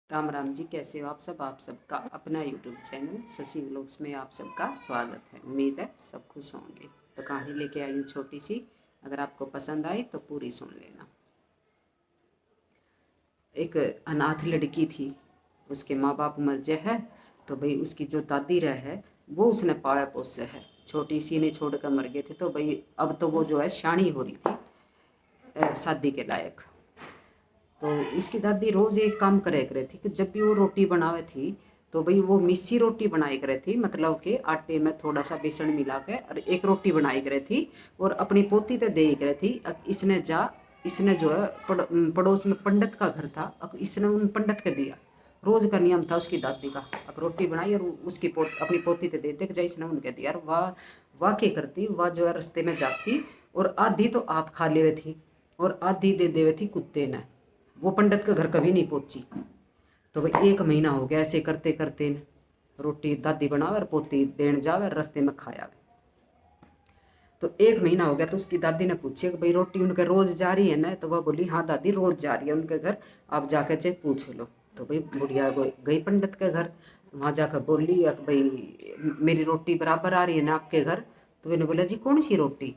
राम राम जी, कैसे हो आप सबका अपना यूट्यूब चैनल शशि व्लॉग्स में आप सबका स्वागत है। उम्मीद है सब खुश होंगे। तो कहानी लेके आई हूँ छोटी सी, अगर आपको पसंद आई तो पूरी सुन लेना। एक अनाथ लड़की थी, उसके माँ बाप मर गए है। तो भाई उसकी जो दादी रहे है वो उसने पाला पोसे है। छोटी सी ने छोड़ कर मर गए थे, तो भाई अब तो वो जो है शानी हो रही थी, शादी के लायक। तो उसकी दादी रोज़ एक काम करे करे थी कि जब भी वो रोटी बनावे थी तो भाई वो मिस्सी रोटी बनाई करे थी, मतलब कि आटे में थोड़ा सा बेसन मिला के और एक रोटी बनाई करे थी। और अपनी पोती तो दे करे थी। इसने जो है पड़ोस में पंडित का घर था, इसने उन पंडित के दिया। रोज का नियम था उसकी दादी का, अगर रोटी बनाई और उसकी अपनी पोती ते देते कि इसने उनके दिया। और वाह क्या करती, वाह जो है रास्ते में जाती और आधी तो आप खा ले थी और आधी दे देवे थी कुत्ते ने। वो पंडित के घर कभी नहीं पहुंची। तो भाई 1 महीना हो गया ऐसे करते करते न। रोटी दादी बनावे और पोती देन जावे, रास्ते में खाया। तो 1 महीना हो गया तो उसकी दादी ने पूछी कि भाई रोटी उनके रोज जा रही है ना। तो वह बोली हाँ दादी रोज जा रही है उनके घर, आप जाकर चाहे पूछ लो। तो भाई बुढ़िया गई पंडित के घर, वहाँ जाकर बोली कि भाई मेरी रोटी बराबर आ रही है ना आपके घर। तो इन्हें बोला जी कौन सी रोटी,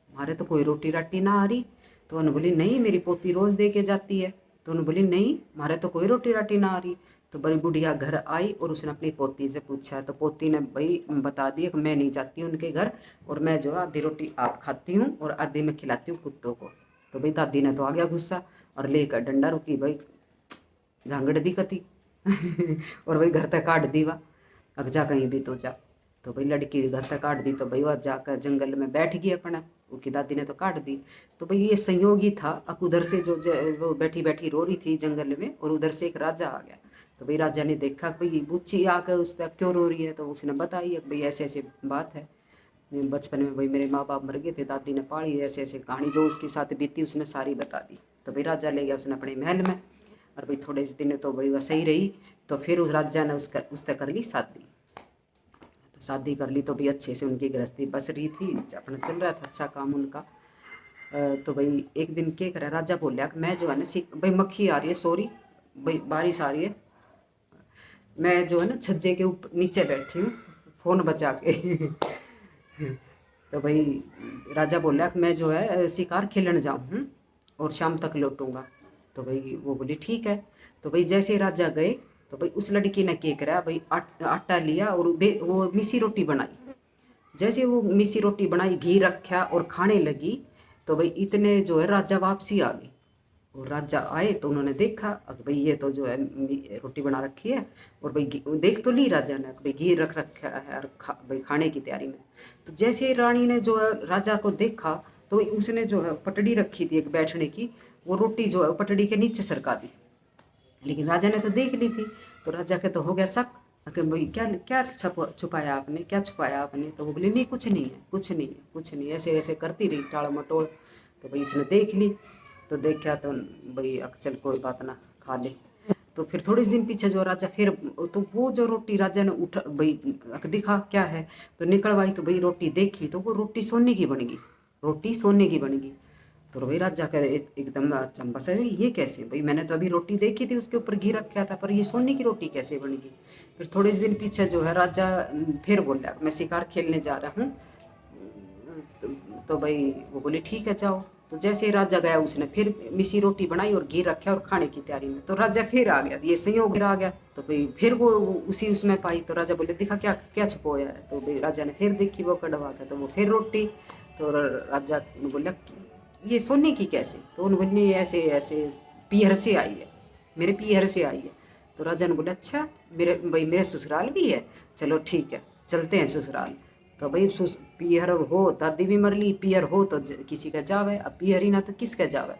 हमारे तो कोई रोटी राटी ना आ रही। तो उन्होंने बोली नहीं मेरी पोती रोज दे के जाती है। तो उन्होंने बोली नहीं हमारे तो कोई रोटी राटी ना आ रही। तो बड़ी बुढ़िया घर आई और उसने अपनी पोती से पूछा, तो पोती ने भाई बता दिया कि मैं नहीं जाती उनके घर, और मैं जो आधी रोटी आप खाती हूँ और आधी मैं खिलाती हूँ कुत्तों को। तो भाई दादी ने तो आ गया गुस्सा और लेकर डंडा रुकी भाई झांगड़ दी कती और भाई घर तक काट दी। वाह अग जा कहीं भी तो जा। तो भाई लड़की घर तक काट दी, तो भाई वह जाकर जंगल में बैठ गई अपना, उसकी दादी ने तो काट दी। तो भाई ये संयोग ही था, अब उधर से वो बैठी बैठी रो रही थी जंगल में और उधर से एक राजा आ गया। तो भाई राजा ने देखा कि भाई बुच्ची आकर उस तक क्यों रो रही है। तो उसने बताई कि भाई ऐसे ऐसे बात है, बचपन में भाई मेरे माँ बाप मर गए थे, दादी ने पाली, ऐसे ऐसे कहानी जो उसके साथ बीती उसने सारी बता दी। तो भाई राजा ले गया उसने अपने महल में, और भाई थोड़े दिन तो भाई वह सही रही। तो फिर उस राजा ने उसका कर ली शादी। तो शादी कर ली तो भाई अच्छे से उनकी गृहस्थी बस रही थी, अपना चल रहा था अच्छा काम उनका। तो भाई एक दिन क्या करा, राजा बोलिया कि मैं जो है ना भाई मक्खी आ रही है, सॉरी भाई बारिश आ रही है, मैं जो है ना छज्जे के ऊपर नीचे बैठी हूँ फ़ोन बचा के तो भाई राजा बोला कि मैं जो है शिकार खेलने जाऊँ और शाम तक लौटूंगा। तो भाई वो बोली ठीक है। तो भाई जैसे ही राजा गए तो भाई उस लड़की ने क्या करा, भाई आटा लिया और वो मिसी रोटी बनाई। जैसे वो मिसी रोटी बनाई, घी रखा और खाने लगी। तो भाई इतने जो है राजा वापसी आ गई। और राजा आए तो उन्होंने देखा कि भाई ये तो जो है रोटी बना रखी है, और भाई देख तो ली राजा ने कि भाई घी रख रखा है और भाई खाने की तैयारी में। तो जैसे ही रानी ने जो है राजा को देखा तो भाई उसने जो है पटड़ी रखी थी एक बैठने की, वो रोटी जो है पटड़ी के नीचे सरका दी। लेकिन राजा ने तो देख ली थी। तो राजा के तो हो गया शक कि भाई क्या क्या छुपाया आपने, क्या छुपाया आपने। तो वो बोली नहीं कुछ नहीं है, कुछ नहीं है, कुछ नहीं, ऐसे ऐसे करती रही टाड़ मटोड़। तो भाई इसने देख ली। तो देखा तो भाई चल कोई बात ना, खा ले। तो फिर थोड़े दिन पीछे जो राजा फिर, तो वो जो रोटी राजा ने उठा भाई दिखा क्या है, तो निकलवाई तो भाई रोटी देखी तो वो रोटी सोने की बन गई, रोटी सोने की बन गई। तो भाई राजा का एकदम चंपा से ये कैसे, भाई मैंने तो अभी रोटी देखी थी उसके ऊपर घी रखा था, पर ये सोने की रोटी कैसे बन गई। फिर थोड़े दिन पीछे जो है राजा फिर बोला मैं शिकार खेलने जा रहा हूँ। तो, तो भाई वो बोले ठीक है जाओ। तो जैसे ही राजा गया उसने फिर मिसी रोटी बनाई और घी रखा और खाने की तैयारी में। तो राजा फिर आ गया, ये संयोग आ गया। तो भाई फिर वो उसी उसमें पाई। तो राजा बोले दिखा क्या क्या छुपोया है। तो भाई राजा ने फिर देखी वो कड़वा था, तो वो फिर रोटी। तो राजा ने बोला ये सोने की कैसे। तो उन्होंने बोली ऐसे ऐसे पीहर से आई है, मेरे पीहर से आई है। तो राजा ने बोला अच्छा मेरे भाई मेरे ससुराल भी है, चलो ठीक है चलते हैं ससुराल। तो भाई पीहर हो दादी भी मर ली, पीहर हो तो किसी का जावे, अब पीहर ही ना तो किसका जावे।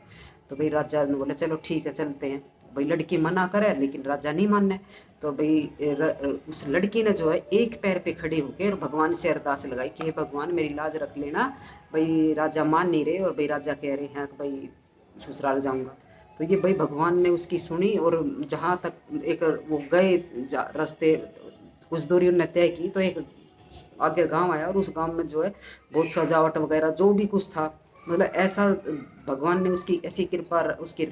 तो भाई राजा ने बोला चलो ठीक है चलते हैं। भाई लड़की मना करे लेकिन राजा नहीं माने। तो भाई उस लड़की ने जो है एक पैर पे खड़े होकर भगवान से अरदास लगाई कि हे भगवान मेरी लाज रख लेना। भाई राजा मान नहीं रहे और भाई राजा कह रहे हैं कि भाई ससुराल जाऊंगा। तो ये भाई भगवान ने उसकी सुनी और जहाँ तक एक वो गए रास्ते कुछ दूरी उन्होंने तय की, तो एक आगे गांव आया और उस गांव में जो है बहुत सजावट वगैरह जो भी कुछ था मतलब ऐसा भगवान ने उसकी ऐसी कृपा उसकी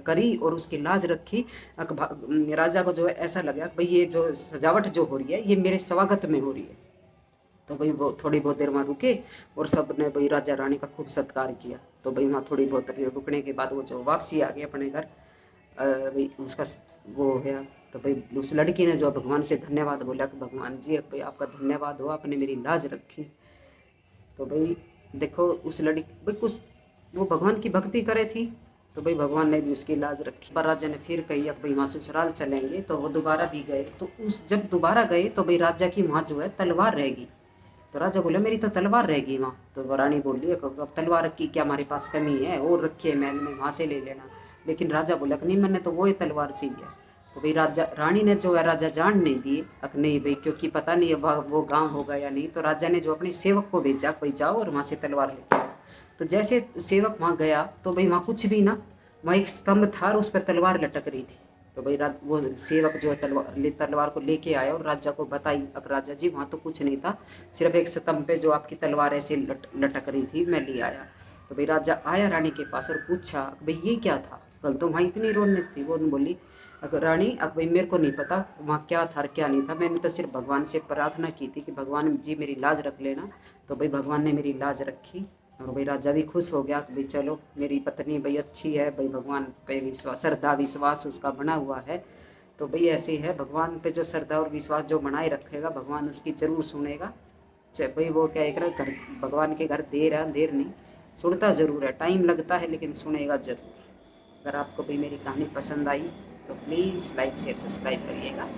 करी और उसकी लाज रखी। राजा को जो है ऐसा लगा कि भाई ये जो सजावट जो हो रही है ये मेरे स्वागत में हो रही है। तो भाई वो थोड़ी बहुत देर वहाँ रुके और सब ने भाई राजा रानी का खूब सत्कार किया। तो भाई वहाँ थोड़ी बहुत देर रुकने के बाद वो जो वापसी आ गई अपने घर, भाई उसका वो हो गया। तो भाई उस लड़की ने जो भगवान से धन्यवाद बोला कि भगवान जी भाई आपका धन्यवाद हो, आपने मेरी लाज रखी। तो भाई देखो उस लड़की भाई कुछ वो भगवान की भक्ति करे थी, तो भाई भगवान ने भी उसकी लाज रखी। पर राजा ने फिर कही कि भाई वहाँ ससुराल चलेंगे, तो वो दोबारा भी गए। तो उस जब दोबारा गए तो भाई राजा की वहाँ जो है तलवार रहेगी। तो राजा बोला मेरी तो तलवार रहेगी वहाँ। तो वो रानी बोली अब तलवार की क्या हमारे पास कमी है, और रखी है महल में, वहाँ से ले लेना। लेकिन राजा बोला कि नहीं मैंने तो वो ही तलवार चाहिए। तो भाई राजा रानी ने जो है राजा जान नहीं दिए अक नहीं भाई, क्योंकि पता नहीं वो गांव होगा या नहीं। तो राजा ने जो अपने सेवक को भेजा भाई जाओ और वहाँ से तलवार लेके आओ। तो जैसे सेवक वहाँ गया तो भाई वहाँ कुछ भी ना, वहाँ एक स्तंभ था और उस पर तलवार लटक रही थी। तो भाई वो सेवक जो है तलवार को लेके आया और राजा को बताई अक राजा जी वहाँ तो कुछ नहीं था, सिर्फ एक स्तंभ पे जो आपकी तलवार ऐसे लटक रही थी मैं ले आया। तो भाई राजा आया रानी के पास और पूछा भाई ये क्या था, कल तो वहाँ इतनी रौनक थी। वो बोली अगर रानी अब भाई मेरे को नहीं पता वहाँ क्या था और क्या नहीं था, मैंने तो सिर्फ भगवान से प्रार्थना की थी कि भगवान जी मेरी लाज रख लेना। तो भाई भगवान ने मेरी लाज रखी और भाई राजा भी खुश हो गया कि भाई चलो मेरी पत्नी भाई अच्छी है, भाई भगवान पे विश्वास श्रद्धा विश्वास उसका बना हुआ है। तो भाई ऐसे ही है, भगवान पे जो श्रद्धा और विश्वास जो बनाए रखेगा भगवान उसकी ज़रूर सुनेगा। चाहे भाई वो क्या एक घर भगवान के घर देर है देर नहीं, सुनता ज़रूर है, टाइम लगता है लेकिन सुनेगा ज़रूर। अगर आपको भी मेरी कहानी पसंद आई तो प्लीज़ लाइक शेयर सब्सक्राइब करिएगा।